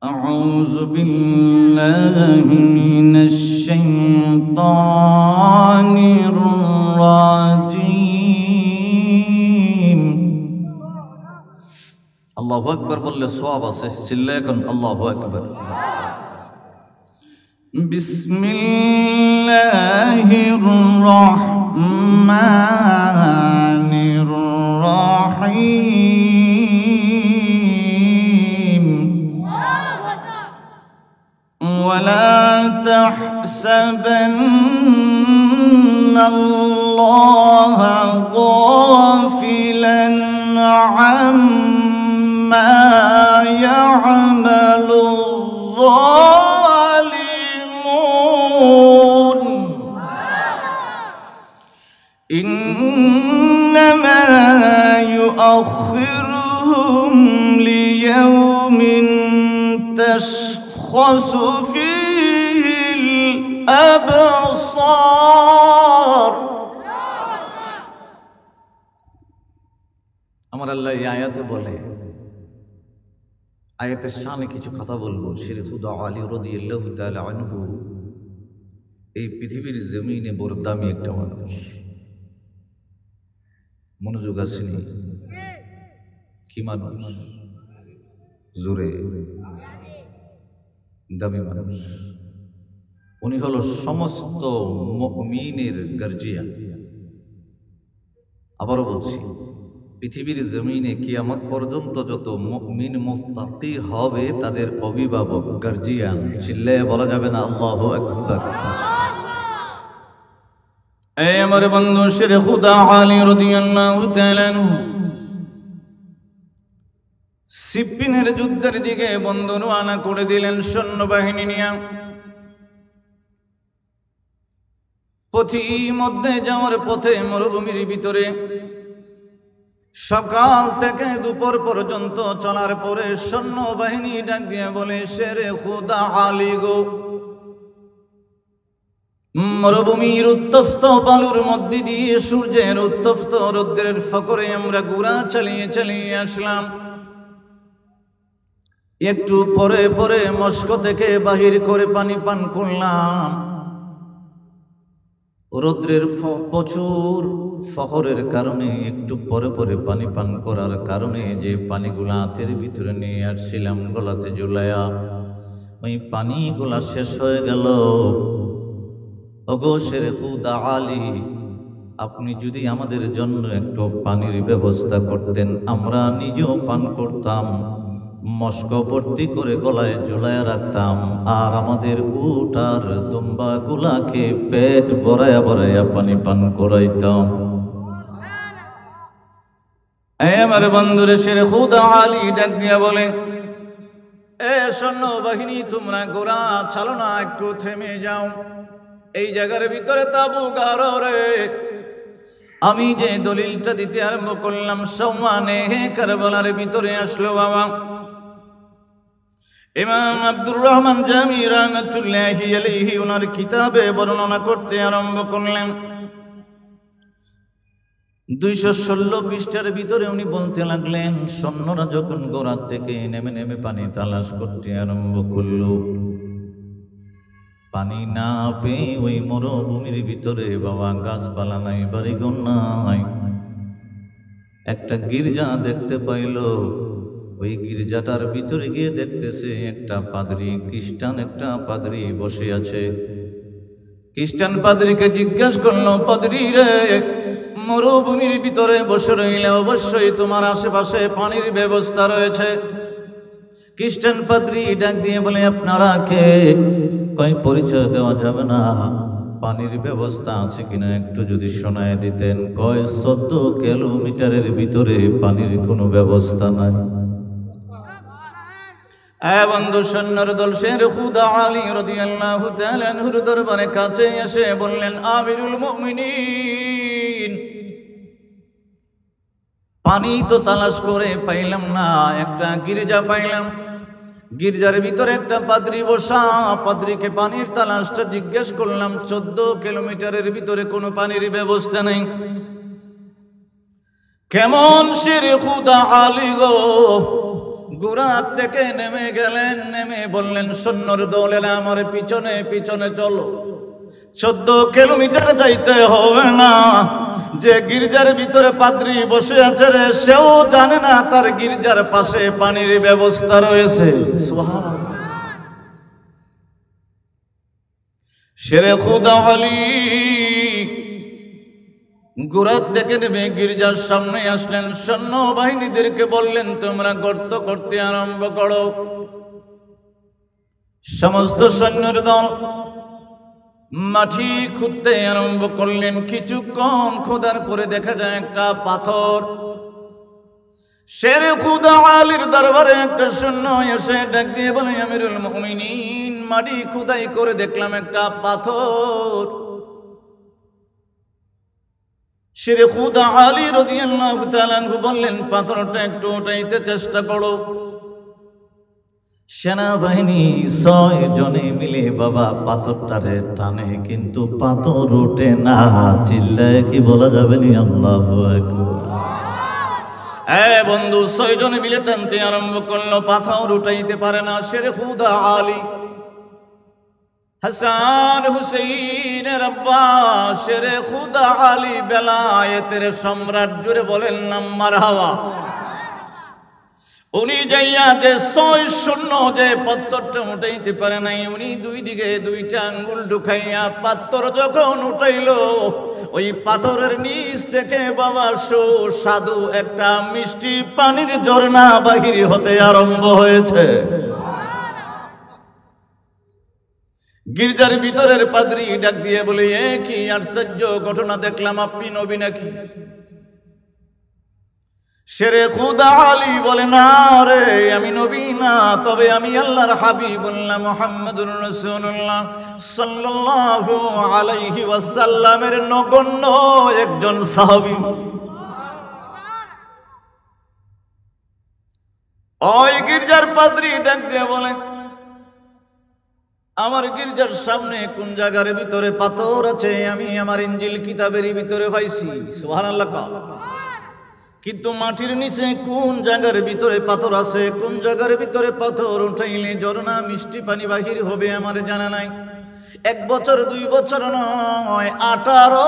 أعوذ بالله من الشيطان الرجيم الله أكبر বললে সওয়াব আছে চিল্লায়ে কোন আল্লাহু আকবার বিসমিল্লাহির রহমানির রহিম ولا تحسبن الله غافلا عما يعمل الظالمون إنما يؤخرهم ليوم تشخص فيه الأبصار আমার আল্লাহ এই আয়াতে বলে আয়াতের শানে কিছু কথা বলবো শেরে খুদা আলী রাদিয়াল্লাহু তাআলা আনহু এই পৃথিবীর জমিনে বড় দামি একটা মানুষ মনোযোগ আসেনি কি মানুষ জোরে দামি মানুষ উনি হলো সমস্ত মুমিনের গার্জিয়ান আবারও বলছি পৃথিবীর জমিনে কিয়ামত পর্যন্ত যত মুমিন মুত্তাকি হবে তাদের অভিভাবক গার্জিয়ান চিল্লায়ে বলা যাবে না আল্লাহু আকবার এই আমার বন্ধু শেরে খুদা আলী রাদিয়াল্লাহু তাআলা সিপ্পিনের যুদ্ধের দিকে বন্ধু রওনা করে দিলেন সৈন্যবাহিনী নিয়ে মধ্যে যাওয়ার পথে মরুভূমির ভিতরে সকাল থেকে দুপুর পর্যন্ত চলার পরে সৈন্যবাহিনী ডাক দিয়ে বলে শেরে খুদা আলী গো মরুভূমির উত্তপ্ত বালুর মধ্যে দিয়ে সূর্যের উত্তপ্ত রৌদ্রের ফকরে আমরা ঘোড়া চালিয়ে চালিয়ে আসলাম একটু পরে পরে মস্ক থেকে বাহির করে পানি পান করলাম রৌদ্রের প্রচুর ফকরের কারণে একটু পরে পরে পানি পান করার কারণে যে পানিগুলা হাতের ভিতরে নিয়ে আসছিলাম গলাতে ঝুলাইয়া ওই পানিগুলা শেষ হয়ে গেল ওগো শেরে খুদা আলী আপনি যদি আমাদের জন্য একটু পানির ব্যবস্থা করতেন আমরা নিজেও পান করতাম মস্ক ভর্তি করে গলায় ঝুলাইয়া রাখতাম আর আমাদের উট আর দুম্বা গুলাকে পেট ভরাইয়া ভরাইয়া পানি পান করাইতাম আমার বন্ধুরে শেরে খুদা আলী ডাক দিয়া বলে এ সৈন্যবাহিনী তোমরা ঘোড়া চালো না একটু থেমে যাও এই জায়গার ভিতরে তাবু গাড়ো রে আমি যে দলিলটা দিতে আরম্ভ করলাম সম্মানে কারবালার ভিতরে আসলো বাবা ইমাম আব্দুর রহমান জামি রাহমাতুল্লাহি আলাইহি ওনার কিতাবে বর্ণনা করতে আরম্ভ করলেন 216 পৃষ্ঠার ভিতরে উনি বলতে লাগলেন সৈন্যরা যখন গোড়া থেকে নেমে নেমে পানি তালাশ করতে আরম্ভ করলো পানি না পেয়ে ওই মরুভূমির ভিতরে বাবা গাছপালা নাই বাড়িঘর নাই একটা গির্জা দেখতে পাইল ওই গির্জাটার ভিতরে গিয়ে দেখতেছে একটা পাদ্রী খ্রিস্টান একটা পাদ্রী বসে আছে খ্রিস্টান পাদ্রীকে জিজ্ঞাসা করলো পাদ্রী রে মরুভূমির ভিতরে বসে রইলে অবশ্যই তোমার আশেপাশে পানির ব্যবস্থা রয়েছে খ্রিস্টান পাদ্রী ডাক দিয়ে বলে আপনারা কে কই পরিচয় দেওয়া যাবে না পানির ব্যবস্থা আছে কিনা একটু যদি শোনায় দিতেন কয় 14 কিলোমিটারের ভিতরে পানির কোনো ব্যবস্থা নাই বন্ধু সৈন্যর দল শেরে খুদা আলী রাদিয়াল্লাহু তাআলা আনহুর দরবারে কাছে এসে বললেন আমিরুল মুমিনিন পানি তো তালাশ করে পাইলাম না একটা গির্জা পাইলাম গির্জার ভিতরে একটা পাদ্রী বসা পাদ্রীকে পানির তালাশটা জিজ্ঞেস করলাম 14 কিলোমিটারের ভিতরে কোনো পানির ব্যবস্থা নেই কেমন শেরে খুদা আলী গো গোরাত থেকে নেমে গেলেন, নেমে বললেন সৈন্যর দলেরা আমার পিছনে পিছনে চলো। 14 কিলোমিটার যাইতে হবে না। যে গির্জার ভিতরে পাদ্রী বসে আছে রে, সেও জানে না তার গির্জার পাশে পানির ব্যবস্থা রয়েছে। সুবহানাল্লাহ। শেরে খুদা আলী গোরাত থেকে নেমে গির্জার সামনে আসলেন। সৈন্য বাহিনীদেরকে বললেন তোমরা গর্ত করতে আরম্ভ করো। সমস্ত সৈন্যের দল মাটি খুঁড়তে আরম্ভ করলেন। কিছুক্ষণ খোদার পরে দেখা যায় একটা পাথর। শেরে খুদা আলীর দরবারে একটা সৈন্য এসে ডাক দিয়ে বলে আমিরুল মুমিনিন, মাটি খুদাই করে দেখলাম একটা পাথর। শেরে খুদা আলী রাদিয়াল্লাহু তাআলা আনহু বললেন পাথরটা একটু উঠাইতে চেষ্টা করো। সেনাবাহিনী 6 জনে মিলে বাবা পাথরটারে টানে, কিন্তু পাথর ওঠে না। চিল্লায় কি বলা যাবে না আল্লাহু আকবার? বন্ধু 6 জনে মিলে টানতে আরম্ভ করলো, পাথর উঠাইতে পারে না। শেরে খুদা আলী হাসান হুসেইনের আব্বা শেরে খুদা আলী বেলায়েতের সম্রাট, জুড়ে বলেন না মারহাবা। উনি যাইয়া যে 6 সৈন্য যে পাথরটা উঠাইতে পারে নাই, উনি 2 দিকে 2টা আঙ্গুল ঢুকাইয়া পাথর যখন উঠাইলো, ওই পাথরের নিচ থেকে বাবা সুস্বাদু একটা মিষ্টি পানির ঝর্ণা বাহির হতে আরম্ভ হয়েছে। গির্জার ভিতরের পাদ্রী ডাক দিয়ে বলে এ কি আশ্চর্য ঘটনা দেখলাম, আপনি নবী নাকি? শেরে খুদা আলী বলে না রে, আমি নবী না, তবে আমি আল্লাহর হাবিবুল্লাহ মুহাম্মদুর রাসূলুল্লাহ সাল্লাল্লাহু আলাইহি ওয়াসাল্লামের নগণ্য একজন সাহাবী। ওই গির্জার পাদ্রী ডাক দিয়ে বলে আমার গির্জার সামনে কোন জায়গার ভিতরে পাথর আছে আমি আমার ইনজিল কিতাবের ভিতরে পাইছি। সুবহানাল্লাহ। কিন্তু মাটির নিচে কোন জায়গার ভিতরে পাথর আছে, কোন জায়গার ভিতরে পাথর উঠাইলে ঝর্ণা মিষ্টি পানি বাহির হবে আমার জানা নাই। 1 বছর 2 বছর নয়, 18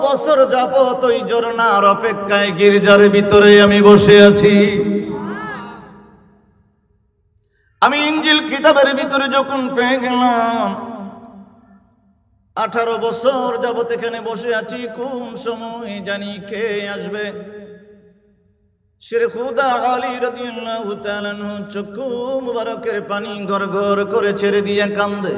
বছর যাবত ওই ঝর্ণার অপেক্ষায় গির্জার ভিতরে আমি বসে আছি। আমি ইনজিল কিতাবের ভিতরে যখন পেয়ে গেলাম, 18 বছর যাবত এখানে বসে আছি, কোন সময় জানি কে আসবে। শেরে খুদা আলী রাদিয়াল্লাহু তাআলা আনহু চক্ষু মুবারকের পানি গড় গড় করে ছেড়ে দিয়ে কান্দে।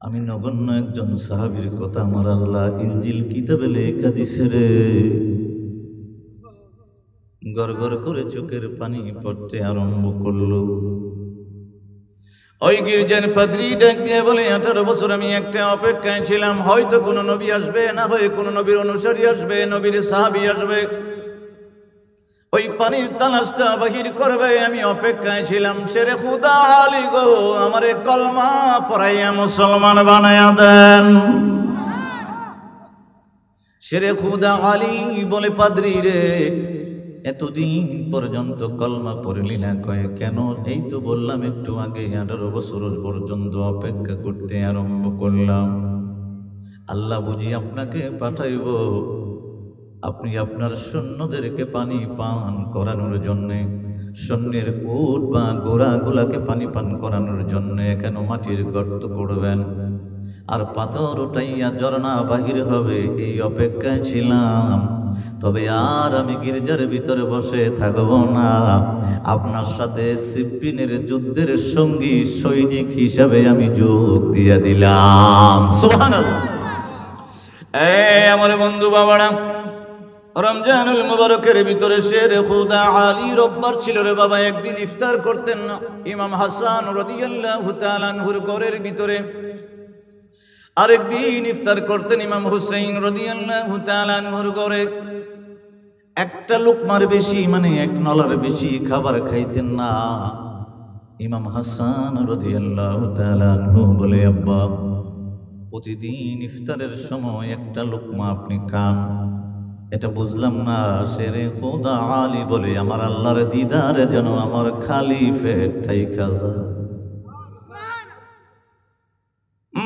আমি নগণ্য একজন সাহাবীর কথা আমার আল্লাহ ইনজিল কিতাবে লেখা দিছে রে। গড় গড় করে চোখের পানি পড়তে আরম্ভ করলো। ওই গির্জার পাদ্রী ডাক দিয়ে বলে 18 বছর আমি একটা অপেক্ষায় ছিলাম, হয়তো কোনো নবী আসবে, না হয় কোনো নবীর অনুসারী আসবে, নবীর সাহাবী আসবে, ওই পানির তালাশটা বাহির করবে, আমি অপেক্ষায় ছিলাম। শেরে খুদা আলী গো, আমারে কলমা পড়াইয়া মুসলমান বানায়া দেন। শেরে খুদা আলী বলে পাদ্রী রে, এতদিন পর্যন্ত কলমা পড়লি না? কয়ে কেন? এই তো বললাম একটু আগে 18 বছর পর্যন্ত অপেক্ষা করতে আরম্ভ করলাম। আল্লাহ বুঝি আপনাকে পাঠাইব, আপনি আপনার সৈন্যদেরকে পানি পান করানোর জন্যে, সৈন্যের উট বা ঘোড়াগুলাকে পানি পান করানোর জন্য কেন মাটির গর্ত করবেন আর পাথর উঠাইয়া ঝর্ণা বাহির হবে, এই অপেক্ষায় ছিলাম। তবে আর আমি গির্জার ভিতরে বসে থাকব না, আপনার সাথে সিফিনের যুদ্ধের সঙ্গী সৈনিক হিসাবে আমি যোগ দিয়ে দিলাম। সুবহানাল্লাহ। আমার বন্ধু বাবারা, রমজানুল মুবারকের ভিতরে শেরে খুদা আলী রব্বার ছিল রে বাবা। একদিন ইফতার করতেন না ইমাম হাসান রাদিয়াল্লাহু তাআলা আনহুর ঘরের ভিতরে, আরেকদিন ইফতার করতেন ইমাম হুসাইন রাদিয়াল্লাহু তাআলা আনহুর ঘরে। একটা লোকমার বেশি মানে 1 নলার বেশি খাবার খাইতেন না। ইমাম হাসান রাদিয়াল্লাহু তাআলা আনহু বলে আব্বা, প্রতিদিন ইফতারের সময় একটা লোকমা আপনি খান, এটা বুঝলাম না। শেরে খোদা আলী বলে আমার আল্লাহর দিদারে যেন আমার খালি পেট থাইকা যায়।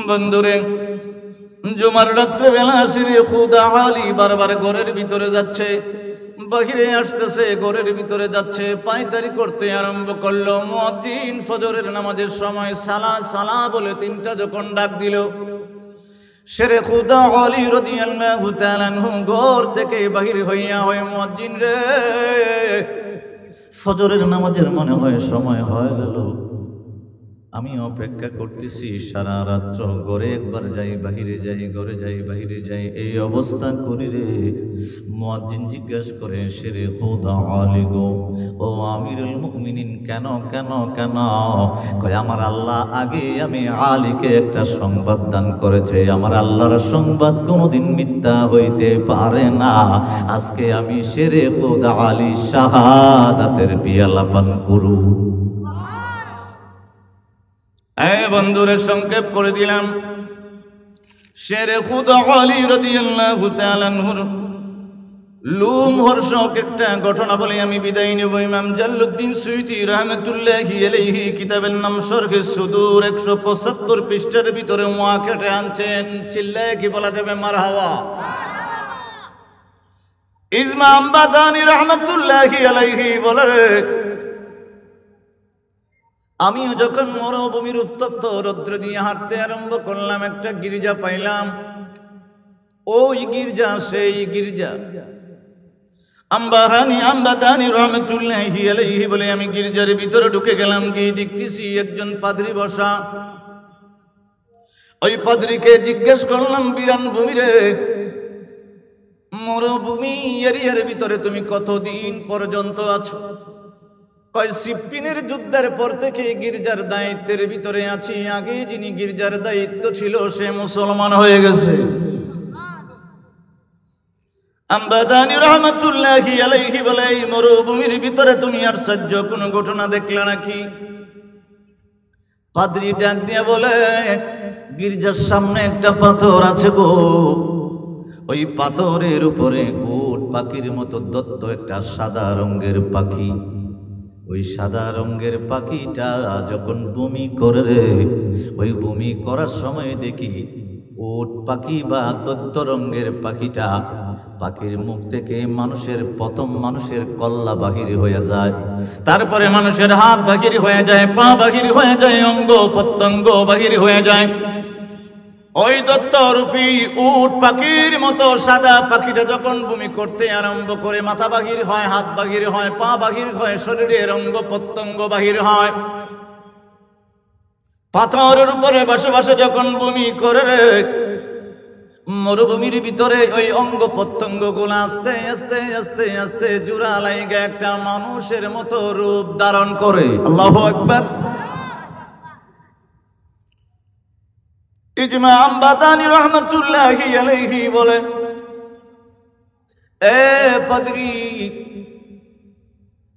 বন্ধুরে, জুমার রাত্রে বেলা শেরে খোদা আলী বারবার ঘরের ভিতরে যাচ্ছে, বাহিরে আসতেছে, ঘরের ভিতরে যাচ্ছে, পায়চারি করতে আরম্ভ করলো। মুয়াজ্জিন ফজরের নামাজের সময় সালা সালা বলে তিনটা যখন ডাক দিল, শেরে খোদা আলী রাদিয়াল্লাহু তাআলা আনহু ঘর থেকে বাহির হইয়া হয়, মুয়াজ্জিন রে, ফজরের নামাজের মনে হয় সময় হয়ে গেল, আমি অপেক্ষা করতেছি সারা রাত্র, ঘরে একবার যাই বাহিরে যাই, ঘরে যাই বাহিরে যাই, এই অবস্থা করি রে। মুয়াজ্জিন জিজ্ঞাসা করে, শেরে খোদা আলী গো, ও আমিরুল মুমিনিন, কেন কেন কেন? কয়, আমার আল্লাহ আগে আমি আলীকে একটা সংবাদ দান করেছে, আমার আল্লাহর সংবাদ কোনোদিন মিথ্যা হইতে পারে না। আজকে আমি শেরে খোদা আলী শাহাদাতের পিয়ালা পান করু। বন্ধুরে, সংক্ষেপ করে দিলাম, শেরে খোদা আলী রাদিয়াল্লাহু তাআলা আনহুর লোমহর্ষক একটা ঘটনা বলে আমি বিদায় নেব। ইমাম জালালউদ্দিন সুয়ুতী রাহমাতুল্লাহি আলাইহি কিতাবের নাম শরহে সুদূর 175 পৃষ্ঠার ভিতরে মুআকেটে আনছেন। চিল্লায় কি বলা যাবে মারহাবা? ইমাম বাদানী রাহমাতুল্লাহি আলাইহি বলে, আমিও যখন মরুভূমির উত্তপ্ত রৌদ্র দিয়ে হাঁটতে আরম্ভ করলাম, একটা গির্জা পাইলাম। ওই গির্জা সেই গির্জা। আমবাদানি রাহমাতুল্লাহি আলাইহি বলে, আমি গির্জার ভিতরে ঢুকে গেলাম, গিয়ে দেখতেছি একজন পাদ্রী বসা। ওই পাদ্রীকে জিজ্ঞেস করলাম, বিরান ভূমি রে, মরুভূমি এরিয়ার ভিতরে তুমি কতদিন পর্যন্ত আছো? কয়, সিপ্পিনের যুদ্ধের পর থেকে গির্জার দায়িত্বের ভিতরে আছি, আগে যিনি গির্জার দায়িত্ব ছিল সে মুসলমান হয়ে গেছে। আমবাদানী রাহমাতুল্লাহি আলাইহি বলে, এই মরুভূমির ভিতরে তুমি আশ্চর্য কোন ঘটনা দেখলে নাকি? পাদ্রী ডাক দিয়ে বলে, গির্জার সামনে একটা পাথর আছে গো, ওই পাথরের উপরে উট পাখির মতো দত্ত একটা সাদা রঙের পাখি। ওই সাদা রঙের পাখিটা যখন বমি করে রে, ওই বমি করার সময় দেখি উট পাখি বা দত্ত রঙের পাখিটা, পাখির মুখ থেকে প্রথম মানুষের কল্লা বাহির হয়ে যায়, তারপরে মানুষের হাত বাহির হয়ে যায়, পা বাহির হয়ে যায়, অঙ্গ প্রত্যঙ্গ বাহির হয়ে যায়। ওই দত্তরূপী উট পাখির মতো সাদা পাখিটা যখন বমি করতে আরম্ভ করে, মাথা বাহির হয়, হাত বাহির হয়, পা বাহির হয়, শরীরের অঙ্গ প্রত্যঙ্গ বাহির হয়। পাথরের উপরে বসে বসে যখন বমি করে রে, মরুভূমির ভিতরে ওই অঙ্গ প্রত্যঙ্গ গুলো আস্তে আস্তে আস্তে আস্তে জোড়া লাইগা একটা মানুষের মতো রূপ ধারণ করে। আল্লাহু আকবার। ইমাম বাদানী রাহমাতুল্লাহি আলাইহি বলে, এ পাদ্রী,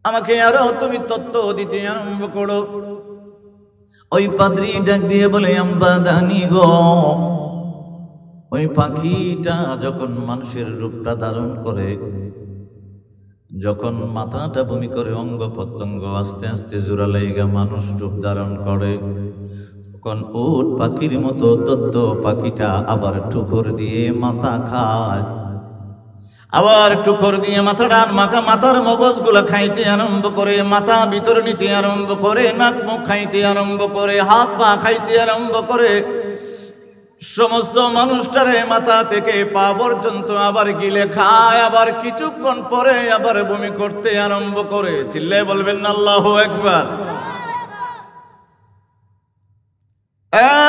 আমাকে আরো তুমি তত্ত্ব দিতে আরম্ভ করো। ওই পাদ্রী ডাক দিয়ে বলে, আমবাদানী গো, ওই পাখিটা যখন মানুষের রূপটা ধারণ করে, যখন মাথাটা বমি করে, অঙ্গ প্রত্যঙ্গ আস্তে আস্তে জোড়া লাইগা মানুষ রূপ ধারণ করে, তখন উট পাখির মতো দত্ত পাখিটা আবার ঠুকর দিয়ে মাথা খায়, আবার ঠুকর দিয়ে মাথার মগজগুলা খাইতে আরম্ভ করে, মাথা ভিতরে নিতে আরম্ভ করে, নাক মুখ খাইতে আরম্ভ করে, হাত পা খাইতে আরম্ভ করে, সমস্ত মানুষটারে মাথা থেকে পা পর্যন্ত আবার গিলে খায়, আবার কিছুক্ষণ পরে আবার বমি করতে আরম্ভ করে। চিল্লায় বলবেন না আল্লাহু আকবার।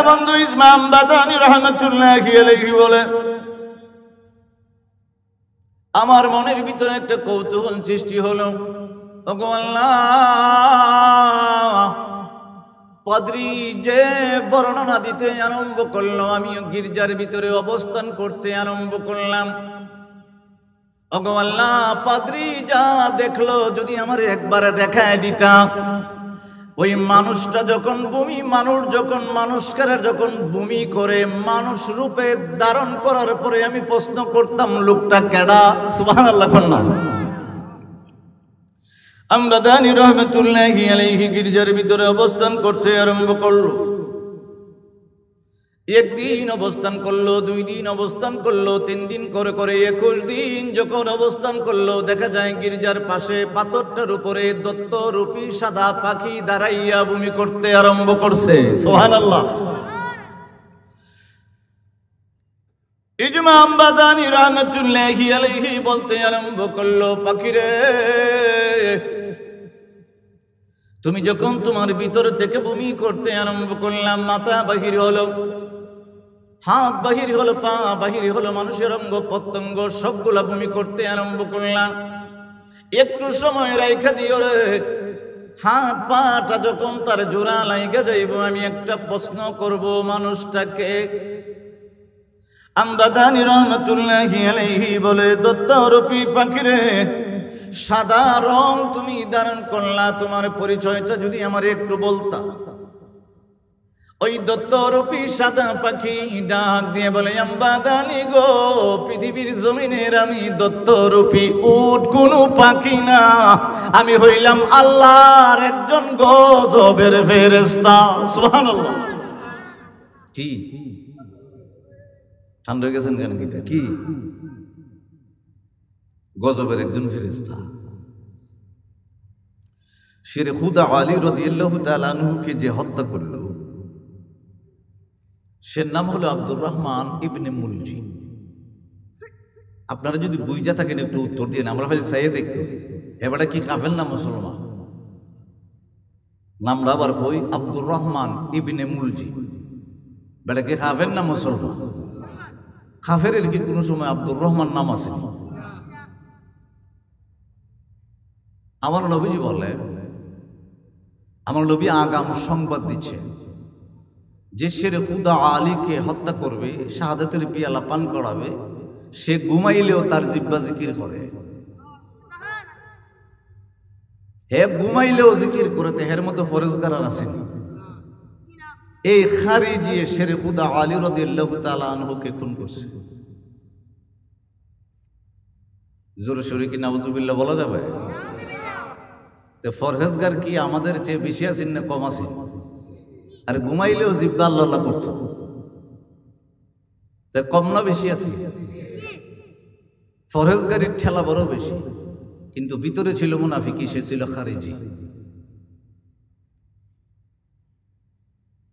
বন্ধু, ইমাম বাদানী রাহমাতুল্লাহি আলাইহি বলে, আমার মনের ভিতরে একটা কৌতূহল সৃষ্টি হলো। ওগো আল্লাহ, পাদ্রী যে বর্ণনা দিতে আরম্ভ করলো, আমিও গির্জার ভিতরে অবস্থান করতে আরম্ভ করলাম। ওগো আল্লাহ, পাদ্রী যা দেখলো যদি আমার একবারে দেখায় দিতাম, ওই মানুষটা যখন মানুষকার যখন বমি করে মানুষ রূপে ধারণ করার পরে আমি প্রশ্ন করতাম লোকটা কেডা? সুবহানাল্লাহ বললাম। আমদানি রহমাতুল্লাহি আলাইহি গির্জার ভিতরে অবস্থান করতে আরম্ভ করলো। একদিন অবস্থান করলো, 2 দিন অবস্থান করলো, 3 দিন করে করে 21 দিন যখন অবস্থান করলো, দেখা যায় গির্জার পাশে পাথরটার উপরে দত্তরূপী সাদা পাখি দাঁড়াইয়া বমি করতে আরম্ভ করছে। সুবহানাল্লাহ। ইমাম বাদানী রাহমাতুল্লাহি আলাইহি বলতে আরম্ভ করলো, পাখিরে তুমি যখন তোমার ভিতর থেকে বমি করতে আরম্ভ করলাম, মাথা বাহির হলো, হাত বাহির হলো, পা বাহির হলো, মানুষের অঙ্গ প্রত্যঙ্গ সবগুলা বমি করতে আরম্ভ করলাম। একটু সময় রাইখা দিও রে, হাত পাটা যখন তার জোড়া লাইগা যাইব আমি একটা প্রশ্ন করব মানুষটাকে। আমদানি রহমাতুল্লাহি আলাইহি বলে, দত্তরূপী পাখিরে সাদা রং তুমি ধারণ করলা, তোমার পরিচয়টা যদি আমার একটু বলতা। ওই দত্তরূপী সাদা পাখি ডাক দিয়ে বলে, আমবাদানি গো, পৃথিবীর জমিনের আমি দত্তরূপী উট কোনো পাখি না, আমি হইলাম আল্লাহর একজন গজবের ফেরেশতা। সুবহানাল্লাহ। কি ঠান্ডা হয়ে গেছেন কেন? কি গজবের একজন ফেরেশতা। শেরে খুদা আলী রাদিয়াল্লাহু তাআলা আনহুকে যে হত্যা করল, সে নাম হলো আব্দুর রহমান ইবনে মুলজিম। আপনারা যদি বুঝা থাকেন একটু উত্তর দিয়ে, আমরা ভাই চাইয়ে দেখো এবারে কি কাফের না মুসলমান? নামটা আবার হই আব্দুর রহমান ইবনে মুলজিম, বেটা কি কাফের না মুসলমান? কাফের কি কোনো সময় আব্দুর রহমান নাম আছে? আমার নবীজি বলে, আমার নবী আগাম সংবাদ দিচ্ছে যে শেরে খুদা আলীকে হত্যা করবে, শাহাদাতের পিয়ালা পান করাবে, সে ঘুমাইলেও তার জিব্বা জিকির করে। হে ঘুমাইলেও জিকির করে, হের মতো ফরজগার আসেনি। এই খারিজি শেরে খুদা আলী রাদিয়াল্লাহু তাআলা আনহুকে খুন করছে। জোরে সোরে কি নাউজুবিল্লাহ বলা যাবে? তো ফরহেজগার কি আমাদের চেয়ে বেশি আছেন না কম আছেন? আর ঘুমাইলেও জিব্বা আল্লাহ আল্লাহ করত, তার কম না বেশি আছে? ফরহেজগারির ঠেলা বড় বেশি, কিন্তু ভিতরে ছিল মুনাফিকি, সে ছিল খারিজি।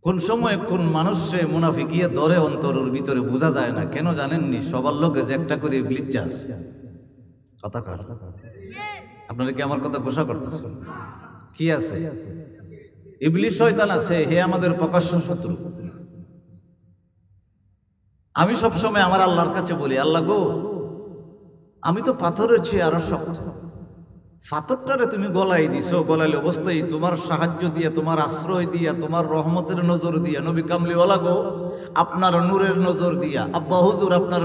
কোন সময় কোন মানুষে মুনাফিকিয়ে ধরে অন্তরের ভিতরে বোঝা যায় না। কেন জানেননি? সবার লোকে যে একটা করে ইবলিস আছে। কথা কর, আপনারা কি আমার কথা ঘোষণা করতেছেন? কি আছে? ইবলিস শয়তান আছে, হে আমাদের প্রকাশ্য শত্রু। আমি সবসময় আমার আল্লাহর কাছে বলি, আল্লাহ গো, আমি তো পাথরের চেয়ে আরো শক্ত, পাথরটারে তুমি গলায় দিছো, গলাইলে অবস্থায় তোমার সাহায্য দিয়া, তোমার আশ্রয় দিয়া, তোমার রহমতের নজর দিয়া, নবী কামলিওয়ালা গো, আপনার নূরের নজর দিয়া, আব্বা হুজুর আপনার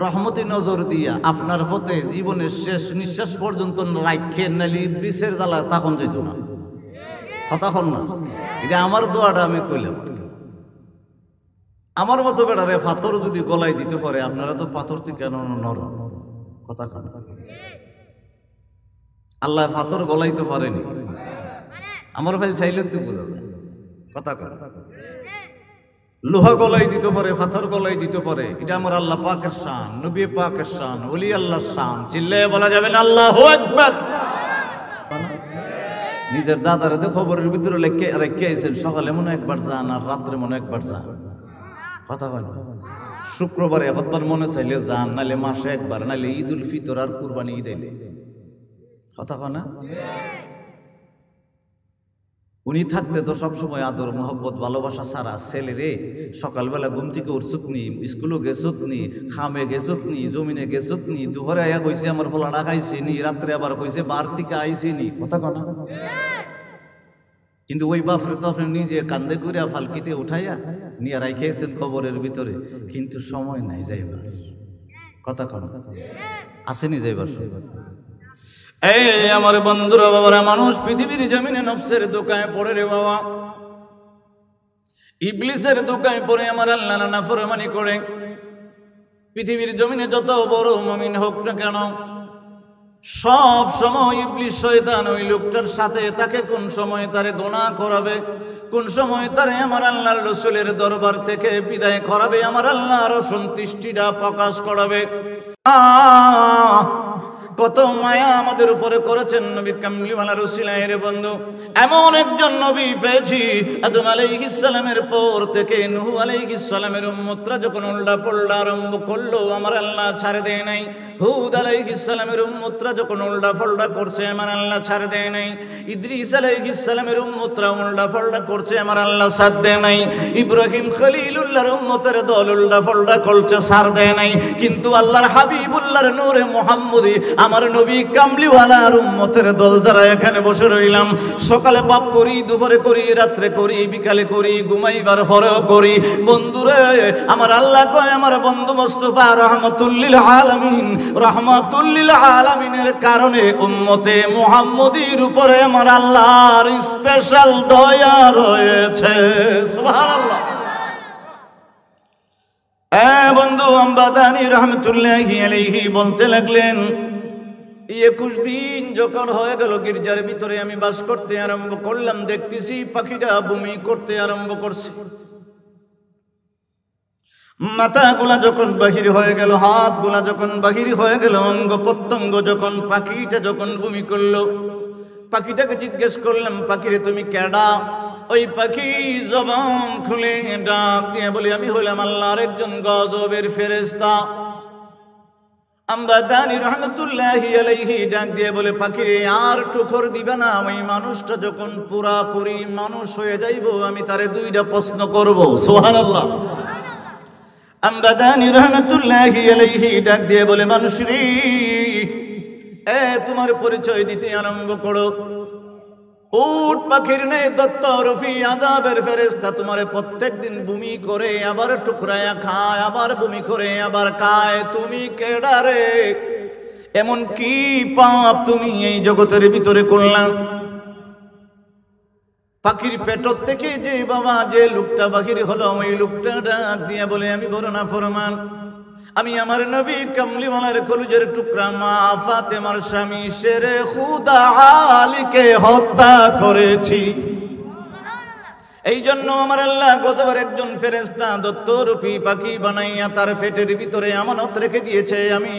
রহমতি নজর দিয়া, আপনার পথে জীবনের শেষ নিঃশ্বাস পর্যন্ত রাখে, নালি ইবলিসের জ্বালা তখন যেত না। কথা কন না, এটা আমার দোয়াটা আমি কইলাম। আমার মতো বেড়ারে পাথর যদি গলায় দিতে পারে, আপনারা তো পাথর থেকে কেন নরম? কথা কন, আল্লাহ পাথর গলাইতে পারেনি, আমার ভাই চাইলে তো বোঝা যায়। কথা কন, লোহা গলাই দিতে পারে, পাথর গলাই দিতে পারে, এটা আমার আল্লাহ পাকের শান, নবী পাকের শান, ওলি আল্লাহর শান। চিল্লায়ে বলা যাবে না আল্লাহু আকবার? নিজের দাদারে তো খবরের ভিতরে রেখে আইছেন, সকালে মনে একবার যান আর রাত্রে মনে একবার যান। কথা কয় না? শুক্রবারে একবার মনে চাইলে যান, নাইলে মাসে একবার, নাইলে ঈদ উল ফিতর আর কুরবানি ঈদ এলে। কথা কয় না? উনি থাকতে তো সবসময় আদর মোহব্বত ভালোবাসা সারা। ছেলে রে, সকালবেলা ঘুম থেকে উঠছত নি, স্কুলও গেছত নি, খামে গেছত নি, জমিনে গেছত নি, দুপুরে আয়া কইছে আমার ফলাটা খাইছে নি, রাত্রে আবার কইছে বার থেকে আইছে নি। কথা কনা? কিন্তু ওই বাপরে তো আপনি নিজে কান্দে করিয়া ফালকিতে উঠাইয়া নিয়ে রাইখেছেন খবরের ভিতরে, কিন্তু সময় নাই যাইবার। কথা কনা? আসেনি যাইবার সময়? এই আমার বন্ধুরা, বাবারা, মানুষ পৃথিবীর জমিনে নফসের দোকায় পড়ে রে বাবা, ইবলিসের দোকায় পড়ে আমার আল্লাহর নাফরমানি করে। পৃথিবীর জমিনে যত বড় মুমিন হোক না কেন, সব সময় ইবলিস শয়তান ওই লোকটার সাথে তাকে কোন সময় তারে গুনাহ করাবে, কোন সময় তারে আমার আল্লাহর রাসূলের দরবার থেকে বিদায় করাবে, আমার আল্লাহর অসন্তুষ্টিটা প্রকাশ করাবে। কত মায়া আমাদের উপরে করেছেন নবী কামলিওয়ালা রসুলের বন্ধু। এমন একজন নবী পেয়েছি, আদম আলাইহিস সালামের পর থেকে নূহ আলাইহিস সালামের উম্মতরা যখন উল্টা পল্টা আরম্ভ করলো, আমার আল্লাহ ছাড়ে দেয় নাই। হুদ আলাইহিস সালামের উম্মতরা যখন উল্টা পল্টা করছে, আমার আল্লাহ ছাড়ে দেয় নাই। ইদ্রিস আলাইহিস সালামের উম্মতরা উল্টা পল্টা করছে, আমার আল্লাহ ছাড় দেয় নাই। ইব্রাহিম খলিলুল্লাহর উম্মতের দল উল্টা পল্টা করছে, ছাড় দেয় নাই। কিন্তু আল্লাহর হাবিবুল্লাহর নূরে মুহাম্মদী আমার নবী কামলিওয়ালার উম্মতের দল যারা এখানে বসে রইলাম, সকালে পাপ করি, দুপুরে করি, রাত্রে করি, বিকালে করি, ঘুমাইবার পরেও করি। বন্ধুরে, আমার আল্লাহ কয় আমার বন্ধু মুস্তাফা রহমাতুল্লিল আলামিন, রহমাতুল্লিল আলামিনের কারণে উম্মতে মুহাম্মদীর উপরে আমার আল্লাহর স্পেশাল দয়া রয়েছে। সুবহানাল্লাহ। বন্ধু আমবাদানি রহমতুল্লাহি আলাইহি বলতে লাগলেন, 21 দিন যখন হয়ে গেল গির্জার ভিতরে আমি বাস করতে আরম্ভ করলাম, দেখতেছি পাখিটা বমি করতে আরম্ভ করছে। মাথাগুলা যখন বাহির হয়ে গেল, হাতগুলা যখন বাহির হয়ে গেল, অঙ্গ প্রত্যঙ্গ যখন, পাখিটা যখন বমি করলো, পাখিটাকে জিজ্ঞেস করলাম, পাখিরে তুমি কেডা? ওই পাখি জবান খুলে ডাক দিয়ে বলি, আমি হইলাম আল্লাহর একজন গজবের ফেরেশতা। আমবাদানি রহমতুল্লাহি আলাইহি ডাক দিয়ে বলে, পাখিরে আর টুকর দিবে না, ওই মানুষটা যখন পুরাপুরি মানুষ হয়ে যাইব, আমি তারে 2টা প্রশ্ন করব। সুবহানাল্লাহ। আমবাদানি রহমতুল্লাহি আলাইহি ডাক দিয়ে বলে, মানুষরি, তোমার পরিচয় দিতে আরম্ভ করো। উট পাখির নেই দত্ত রফি আযাবের ফেরেশতা তোমারে প্রত্যেকদিন বমি করে, আবার টুকরায়া খায়, আবার বমি করে, আবার খায়। তুমি কেডা রে? এমন কি পাপ তুমি এই জগতের ভিতরে করলাম? পাখির পেটর থেকে যে বাবা যে লোকটা বাহির হলো, ওই লোকটা ডাক দিয়ে বলে, আমি বড় নাফরমান, আমি আমার নবী কামলিওয়ালার কলিজার টুকরা মা ফাতেমার স্বামী শেরে খুদা আলীকে হত্যা করেছি। এই জন্য আমার আল্লাহ গজবের একজন ফেরেশতা দত্তরূপী পাখি বানাইয়া তার পেটের ভিতরে আমানত রেখে দিয়েছে। আমি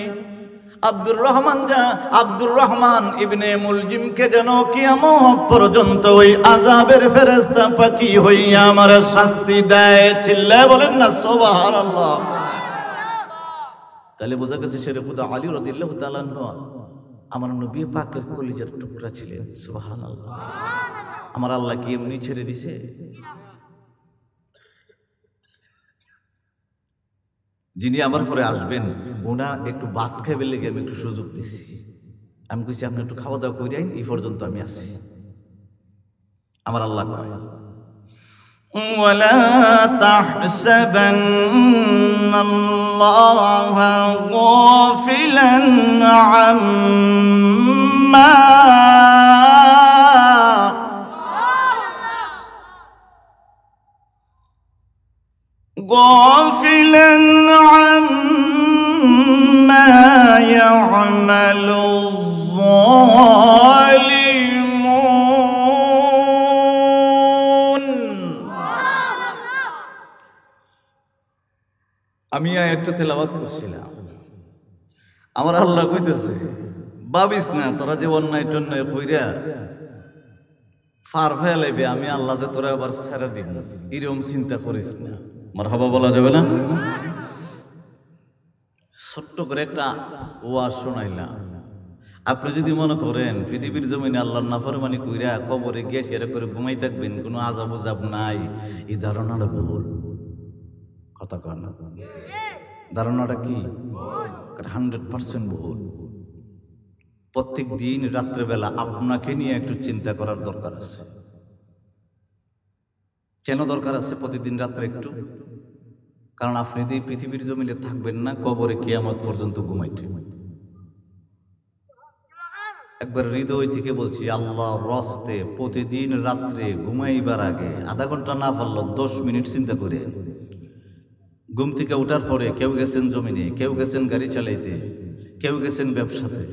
আব্দুর রহমান ইবনে মুলজিমকে যেন কিয়ামত পর্যন্ত ওই আযাবের ফেরেশতা পাখি হইয়া আমার শাস্তি দেয়। চিল্লায় বলেন না সুবহানাল্লাহ। তাহলে বোঝা গেছে শেরে খুদা আলী রাদিয়াল্লাহু তাআলা আমার নবী পাকের কলিজার টুকরা ছিলেন। সুবহানাল্লাহ। আমার আল্লাহ কি এমনি ছেড়ে দিছে? যিনি আমার পরে আসবেন, ওনার একটু ভাত খাইবে লেগে আমি একটু সুযোগ দিছি। আমি কইছি আপনি একটু খাওয়া দাওয়া করে আইন, এই পর্যন্ত আমি আছি। আমার আল্লাহ কয়, ولا تحسبن الله غافلا عما يعمل الظالمون। আমি আয়াতটা তেলাওয়াত করছিলাম, আমার আল্লাহ কইতেছে, ভাবিস না তোরা যে অন্যায় টন্যায় কইরা ফার ফেলাইবে, আমি আল্লাহ যে তোরা আবার ছেড়ে দিব, এরকম চিন্তা করিস না। মারহাবা বলা যাবে না? ছোট্ট করে একটা ওয়াজ শোনাইলাম। আপনি যদি মনে করেন পৃথিবীর জমিনে আল্লাহর নাফরমানি কইরা কবরে গিয়ে সেরা করে ঘুমাই থাকবেন, কোনো আজাব উজাব নাই, এই ধারণাটা ভুল। কথা কন না, ধারণাটা কি? 100% ভুল। প্রত্যেক দিন রাত্রেবেলা আপনাকে নিয়ে একটু চিন্তা করার দরকার আছে। কেন দরকার আছে প্রতিদিন রাত্রে একটু? কারণ আপনি যদি পৃথিবীর জমিনে থাকবেন না, কবরে কিয়ামত পর্যন্ত ঘুমাইতে। একবার হৃদয় থেকে বলছি, আল্লাহ রস্তে প্রতিদিন রাত্রে ঘুমাইবার আগে আধা ঘন্টা না পারল 10 মিনিট চিন্তা করে, ঘুম থেকে ওঠার পরে কেউ গেছেন জমিনে, কেউ গেছেন গাড়ি চালাইতে, কেউ গেছেন ব্যবসাতে,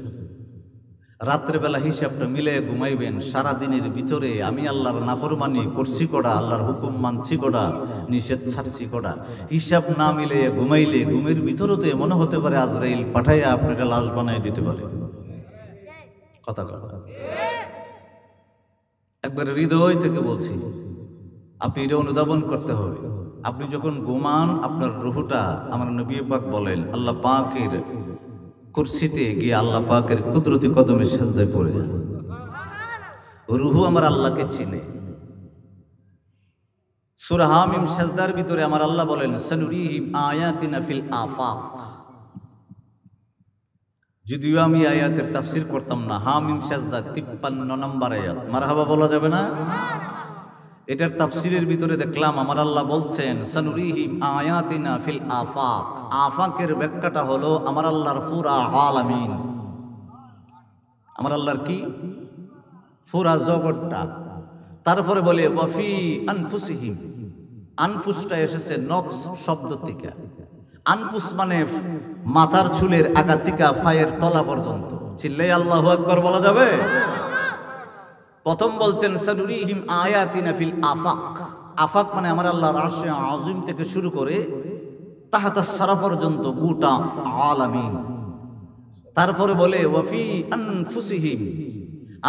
রাত্রেবেলা হিসাবটা মিলে ঘুমাইবেন। সারাদিনের ভিতরে আমি আল্লাহর নাফরমানি করছি করা, আল্লাহর হুকুম মানছি করা, নিষেধ ছাড়ছি করা, হিসাব না মিলে ঘুমাইলে ঘুমের ভিতরে তো মনে হতে পারে আজরাইল পাঠাইয়া আপনারা লাশ বানাই দিতে পারে। কথা কথা একবার হৃদয় থেকে বলছি, আপনি এটা অনুধাবন করতে হবে। আপনি যখন ঘুমান আপনার রুহটা, আমার নবী পাক বলেন, আল্লাহ পাকের কুরসিতে গিয়ে আল্লাহ পাকের কুদরতি কদমে সেজদায় পড়ে যায়। রুহু আমার আল্লাহকে চিনে। সূরা হামিম সেজদার ভিতরে আমার আল্লাহ বলেন, সানুরিহিম আয়াতিনা ফিল আফাক। যদিও আমি আয়াতের তাফসীর করতাম না, হামিম সেজদা 53 নম্বর আয়াত, মারহাবা বলা যাবে না? এটার তাফসীরের ভিতরে দেখলাম আমার আল্লাহ বলছেন, সানুরিহিম আয়াতিনা ফিল আফাক। আফাকের ব্যাখ্যাটা হলো আমার আল্লাহর পুরা আলামিন। আমার আল্লাহর কি? পুরা জগৎটা। তারপরে বলে ওয়াফি আনফুসিহিম। আনফুসটা এসেছে নফস শব্দ থেকে। আনফুস মানে মাথার চুলের আগা থেকে পায়ের তলা পর্যন্ত। চিল্লাই আল্লাহু আকবার বলা যাবে? প্রথম বলছেন সানুরিহিম আয়াতিনা ফিল আফাক। আফাক মানে আমার আল্লাহর আরশে আযীম থেকে শুরু করে তাহতাস সারা পর্যন্ত গোটা আলামিন। তারপরে বলে ওয়াফি আনফুসিহিম,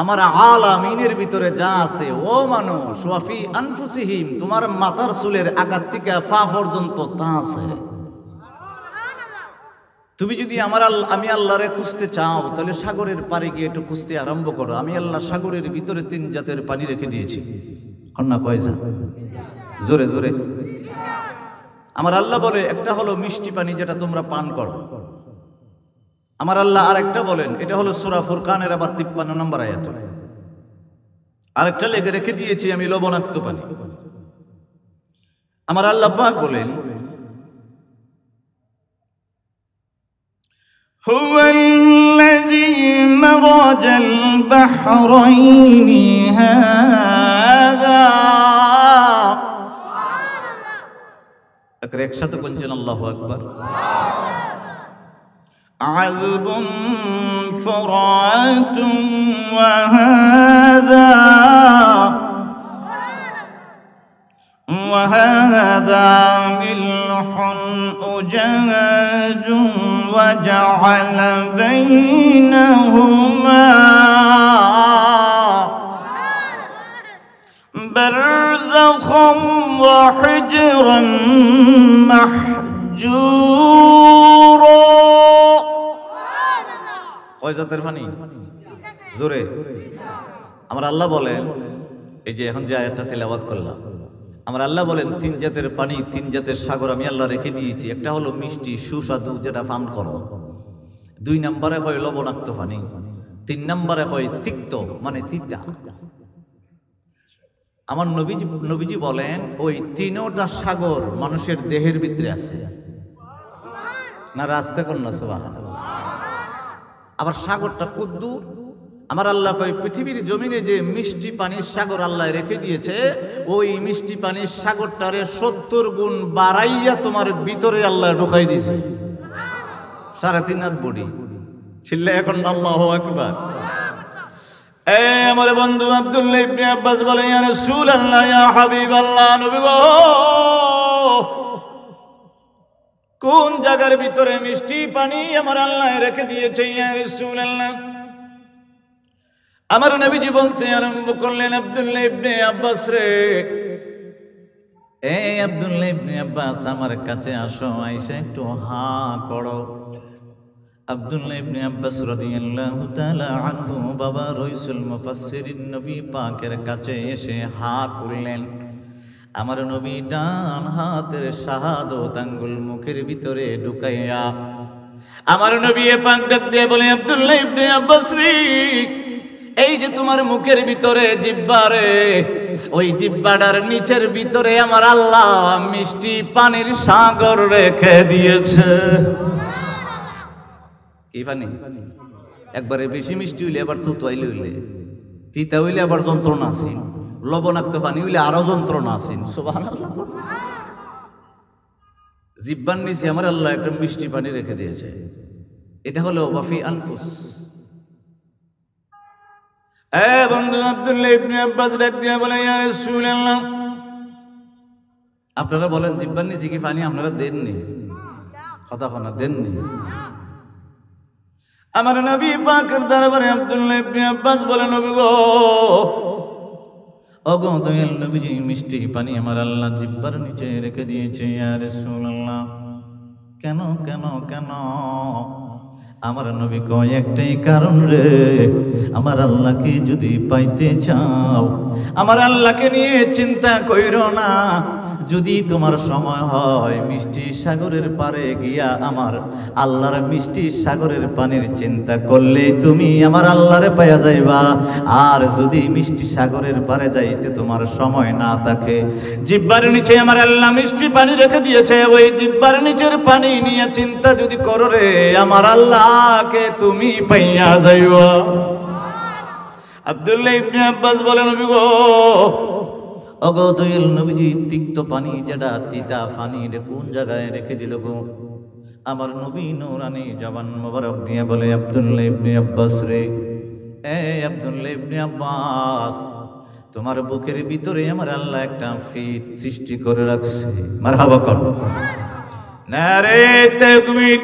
আমার আলামিনের ভিতরে যা আছে ও মানুষ, ওয়াফি আনফুসিহিম, তোমার মাথার চুলের আগা থেকে পা পর্যন্ত তা আছে। তুমি যদি আমি আল্লাহরে খুঁজতে চাও তাহলে সাগরের পাড়ে গিয়ে একটু খুঁজতে আরম্ভ করো। আমি আল্লাহ সাগরের ভিতরে 3 জাতের পানি রেখে দিয়েছি। কন্যা কয়জা? জোরে জোরে। আমার আল্লাহ বলে একটা হলো মিষ্টি পানি, যেটা তোমরা পান করো। আমার আল্লাহ আরেকটা বলেন, এটা হলো সূরা ফুরকানের আবার 53 নম্বর আয়াত। আরেকটা লেগে রেখে দিয়েছি আমি লবণাক্ত পানি। আমার আল্লাহ পাক বলেন, هو الذي مرج البحرين هذا। একসাথে বলছেন আল্লাহু আকবার। عذب فرات وهذا ملح أجاج وجعل بينهما برزخا وحجرا محجورا। কয় জাতের পানি? জোরে। আমার আল্লাহ বলেন, এই যে এখন যে আয়াতটা তেলাওয়াত করলাম, আমার আল্লাহ বলেন 3 জাতের পানি, 3 জাতের সাগর আমি আল্লাহ রেখে দিয়েছি। একটা হলো মিষ্টি সুস্বাদু, যেটা পান করো। 2 নম্বরে হয় লবণাক্ত পানি। 3 নম্বরে হয় তিক্ত মানে তিতা। আমার নবীজি বলেন ওই 3টা সাগর মানুষের দেহের ভিতরে আছে। না রাস্তা কন্যা সুবহানাল্লাহ। আবার সাগরটা কদ্দুর? আমার আল্লাহ কয় পৃথিবীর জমিনে যে মিষ্টি পানির সাগর আল্লাহ রেখে দিয়েছে, ওই মিষ্টি পানির সাগরটারে 70 গুণ বাড়াইয়া তোমার ভিতরে আল্লাহ ঢুকাই দিয়েছে। 3.5 হাত বডি। ছিল্লে এখন আল্লাহু আকবার। আমার বন্ধু আব্দুল্লাহ ইবনে আব্বাস বলে, ইয়া রাসূলুল্লাহ, ইয়া হাবিবাল্লাহ, নবী গো, কোন জায়গার ভিতরে মিষ্টি পানি আমার আল্লাহ রেখে দিয়েছে ইয়া রাসূলুল্লাহ? আমার নবীজি বলতে আরম্ভ করলেন, আব্দুল্লাহ ইবনে আব্বাস রে, এই আব্দুল্লাহ ইবনে আব্বাস আমার কাছে আসো, আইসা একটু হা করো। আব্দুল্লাহ ইবনে আব্বাস রাদিয়াল্লাহু তাআলা আনহু বাবা রাইসুল মুফাসসিরিন নবী পাকের কাছে এসে হা করলেন। আমার নবী ডান হাতের শাহাদত আঙ্গুল মুখের ভিতরে ঢুকাইয়া আমার নবী পাক ডাক দিয়ে বলে, আব্দুল্লাহ ইবনে আব্বাস রে, এই যে তোমার মুখের ভিতরে জিহ্বা রে, ওই জিহ্বাটার নিচের ভিতরে আমার আল্লাহ মিষ্টি পানির সাগর রেখে দিয়েছে। কি পানি? একবারে বেশি মিষ্টি হইলে আবার তুতোয়াইলে হইলে, তিতা হইলে আবার যন্ত্রণা আসিন, লবণাক্ত পানি হইলে আরো যন্ত্রণা আসিন। সুবহানাল্লাহ। জিব্বার নিচে আমার আল্লাহ একটা মিষ্টি পানি রেখে দিয়েছে, এটা হলো ওয়াফি আনফুস। বন্ধু আব্দুল্লাহ ইবনে আব্বাস ডাক দিয়ে বলে, ইয়া রাসূলুল্লাহ, আপনারা বলেন জিব্বার নিচে কি পানি আপনারা দেননি? কথা কনা দেননি? আমার নবী পাকের দরবারে আব্দুল্লাহ ইবনে আব্বাস বলে, নবী গো, ওগো দয়াল নবীজি, মিষ্টি পানি আমার আল্লাহ জিব্বার নিচে রেখে দিয়েছে। ইয়া রাসূলুল্লাহ, কেন কেন কেন? আমার নবী কয়, একটাই কারণ রে, আমার আল্লাহকে যদি পাইতে চাও, আমার আল্লাহকে নিয়ে চিন্তা কইরো না। যদি তোমার সময় হয় মিষ্টি সাগরের পারে গিয়া আমার আল্লাহর মিষ্টি সাগরের পানির চিন্তা করলে তুমি আমার আল্লাহরে পাইয়া যাইবা। আর যদি মিষ্টি সাগরের পারে যাইতে তোমার সময় না থাকে, জিব্বার নিচে আমার আল্লাহ মিষ্টি পানি রেখে দিয়েছে, ওই জিব্বার নিচের পানি নিয়ে চিন্তা যদি করো রে, আমার আল্লাহকে তুমি পাইয়া যাইবা। আব্দুল্লাহ ইবনে আব্বাস বলেন, নবী গো, ওগো দয়াল নবীজি, তিক্ত পানি যেটা তিতা পানি কোন জায়গায় রেখে দিল গো? আমার নবী নূরানি জবান মোবারক দিয়ে বলে, আব্দুল্লাহ ইবনে আব্বাস রে, আব্দুল্লাহ ইবনে আব্বাস, তোমার বুকের ভিতরে আমার আল্লাহ একটা ফিত সৃষ্টি করে রাখছে। মারহাবা কর। নারে তাকবীর।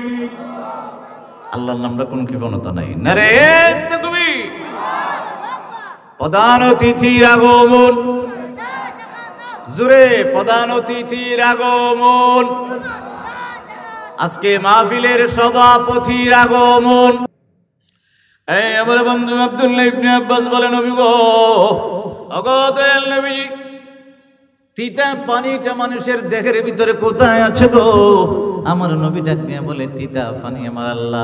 আল্লাহর নামটা কোন কৃপণতা নাই। নারে তাকবীর। প্রধান অতিথির আগমন, জোরে প্রধান অতিথির আগমন, আজকে মাহফিলের সভাপতির আগমন। আমার বন্ধু আব্দুল্লাহ ইবনে আব্বাস বলেন, নবী গো, ওগো দয়াল নবী, তিতা পানিটা মানুষের দেহের ভিতরে কোথায় আছে গো? আমার নবী ডাক দিয়ে বলে, তিতা পানি আমার আল্লাহ।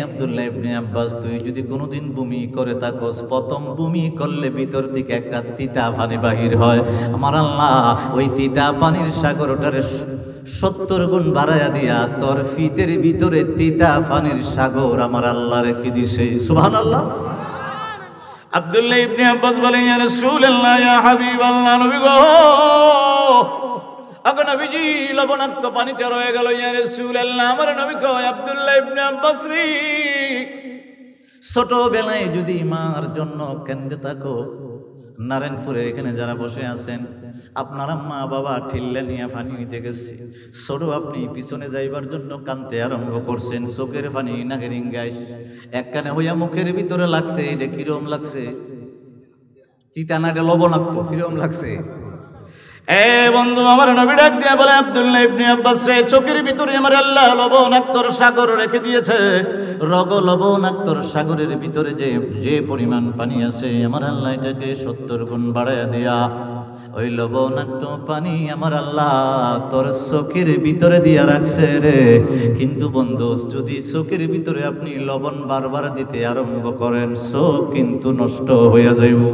আব্দুল্লাহ ইবনে আব্বাস, তুই যদি কোনোদিন বমি করে থাকস, প্রথম বমি করলে ভিতর দিকে একটা তিতা পানি বাহির হয়। আমার আল্লাহ ওই তিতা পানির সাগরটারে 70 গুণ বাড়াইয়া দিয়া তোর ফিতের ভিতরে তিতা পানির সাগর আমার আল্লাহ রেখে দিছে। সুবহানাল্লাহ। আব্দুল্লাহ ইবনে আব্বাস বলেন, ইয়া রাসূলুল্লাহ, ইয়া হাবিবাল্লাহ, নবী গো, আগো নবীজি, লবণাক্ত পানিটা রয়ে গেল। ইয়া রাসূলুল্লাহ, আমার নবী কয়, আব্দুল্লাহ ইবনে আব্বাস রে, ছোটবেলায় যদি মার জন্য কেন্দে থাকো, নারায়ণপুরে এখানে যারা বসে আছেন, আপনার মা বাবা ঠিল্লা নিয়ে পানি নিতে গেছে, ছোট আপনি পিছনে যাইবার জন্য কানতে আরম্ভ করছেন, চোখের পানি নাকের ইঙ্গাইস এক কানে হইয়া মুখের ভিতরে লাগছে। এটা কিরম লাগছে? তিতা না, এটা লবণাক্ত। কিরম লাগছে? বন্ধু, আমার নবী ডাক দিয়ে বলে, আব্দুল্লাহ ইবনে আব্বাস রে, চোখের ভিতরে আমার আল্লাহ লবণাক্তর সাগর রেখে দিয়েছে। লবণাক্তর সাগরের ভিতরে যে পরিমাণ পানি আছে, আমার আল্লাহ এটাকে 70 গুণ বাড়াইয়া দেয়া ওই লবণাক্ত পানি আমার আল্লাহ তোর চোখের ভিতরে দিয়া রাখছে রে। কিন্তু বন্ধু, যদি চোখের ভিতরে আপনি লবণ বারবার দিতে আরম্ভ করেন, চোখ কিন্তু নষ্ট হয়ে যাইব।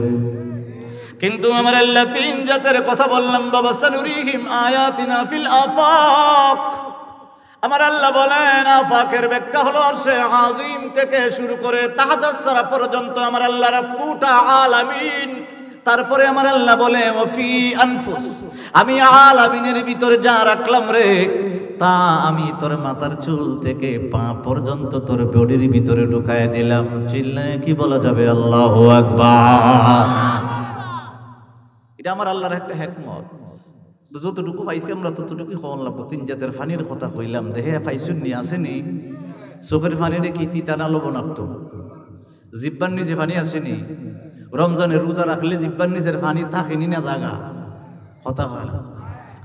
কিন্তু আমার আল্লাহ তিন জাতের কথা বললাম, বাবা, সানুরিহিম আয়াতিনা ফিল আফাক। আমার আল্লাহ বলেন, আফাকের ব্যাখ্যা হলো আরশে আজিম থেকে শুরু করে তাহতাস সারা পর্যন্ত আমার আল্লাহর পুরা আলামিন। তারপরে আমার আল্লাহ বলে, ওয়াফি আনফুস, আমি আলামিনের ভিতরে যা রাখলাম রে, তা আমি তোর মাথার চুল থেকে পা পর্যন্ত তোর বডির ভিতরে ঢুকায় দিলাম। চিল্লায় কি বলা যাবে? আল্লাহু আকবার। এটা আমার আল্লাহর একটা হিকমত। যতটুকু পাইছি আমরা ততটুকু খাওয়ান লাগবো। তিন জাতের পানির কথা কইলাম, দেহে পাইছুন নি? আসেনি? চোখের পানিটা কি তিতা না লবণাক্ত? জিব্বার নিচে পানি আসেনি? রমজানের রোজা রাখলে জিব্বার নিচের পানি থাকেনি না জাগা? কথা হয় না।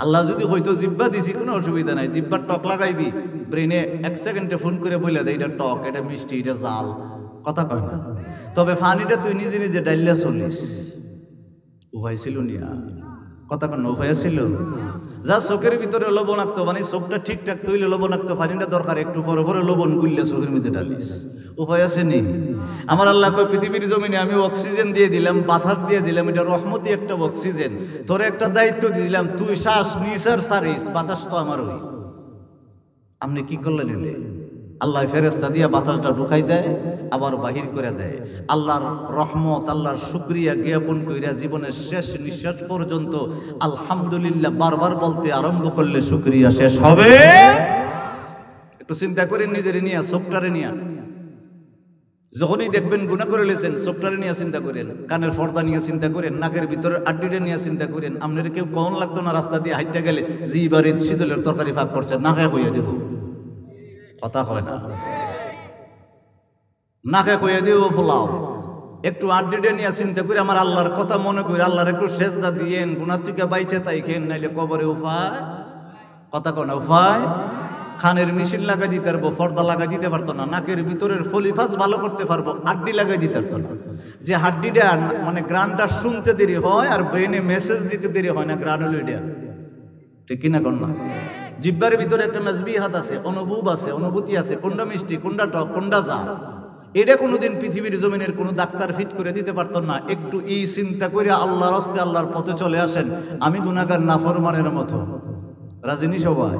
আল্লাহ যদি হয়তো জিব্বা দিছি, কোনো অসুবিধা নাই, জিব্বার টক লাগাইবি, ব্রেনে 1 সেকেন্ডে ফোন করে বলে দেয় এটা টক, এটা মিষ্টি, এটা জাল। কথা কয় না। তবে পানিটা তুই নিজে নিজে ডাইলিয়া চলিস। উপায় ছিল নিয়া? কথা কন, উপায় ছিল? যা চোখের ভিতরে লবণাক্ত পানি, চোখটা ঠিকঠাক তৈলে লবণাক্ত পানিটা দরকার, একটু পরে পরে লবণ গুললে চোখের মধ্যে ডালিস। উপায় আছে নি? আমার আল্লাহ কয়, পৃথিবীর জমিনে আমি অক্সিজেন দিয়ে দিলাম, পাথর দিয়ে দিলাম, এটা রহমতি একটা অক্সিজেন, তোর একটা দায়িত্ব দিয়ে দিলাম, তুই শ্বাস নিসার সারিস, বাতাস তো আমার ওই। আপনি কি করলেন? নিলে আল্লাহ ফেরেশতা দিয়া বাতাসটা ঢুকাই দেয়, আবার বাহির করে দেয়। আল্লাহর রহমত, আল্লাহর শুকরিয়া জ্ঞাপন কইরা জীবনের শেষ নিঃশ্বাস পর্যন্ত আলহামদুলিল্লাহ বারবার বলতে আরম্ভ করলে শুকরিয়া শেষ হবে। একটু চিন্তা করেন নিজের নিয়ে, সফটওয়্যারে নিয়ে। যখনই দেখবেন গুনাহ করে লেছেন, সফটওয়্যারে নিয়ে চিন্তা করেন, কানের পর্দা নিয়ে চিন্তা করেন, নাকের ভিতরে আড্ডিটা নিয়ে চিন্তা করেন। আপনার কেউ কখন লাগতো না রাস্তা দিয়ে হাইটটা গেলে যে এবারে শীতলের তরকারি ফাঁক করছে, নাকে কইয়া দেব, কথা হয় না, নাকে কইয়া দেব ফোলাও। একটু আড্ডিটা নিয়ে চিন্তা করে আমার আল্লাহর কথা মনে করে আল্লাহর একটু সেজদা দিয়েন, গুনাহ থেকে বাইচে তাই খেন, নাইলে কবরে উপায়, কথা কয় না উপায়। খানের মেশিন লাগাই দিতে পারবো, পর্দা লাগাই দিতে পারতো না, নাকের ভিতরের ফলিফাস ভালো করতে পারবো, হাড্ডি লাগাই দিতে পারতো না। যে হাড্ডিটা মানে গ্রানটা শুনতে দেরি হয় আর ব্রেনে মেসেজ দিতে দেরি হয় না, গ্রান হলো এটা, ঠিক কিনা কর না? জিব্বার ভিতরে একটা মেজবিহাত আছে, অনুভব আছে, অনুভূতি আছে, কোনটা মিষ্টি, কোনটা টক, কোনটা ঝাল, এটা কোনোদিন পৃথিবীর জমিনের কোনো ডাক্তার ফিট করে দিতে পারতো না। একটু এই চিন্তা করে আল্লাহর রাস্তায় আল্লাহর পথে চলে আসেন। আমি গুনাহগার নাফরমানের মতো, রাজিনী সবাই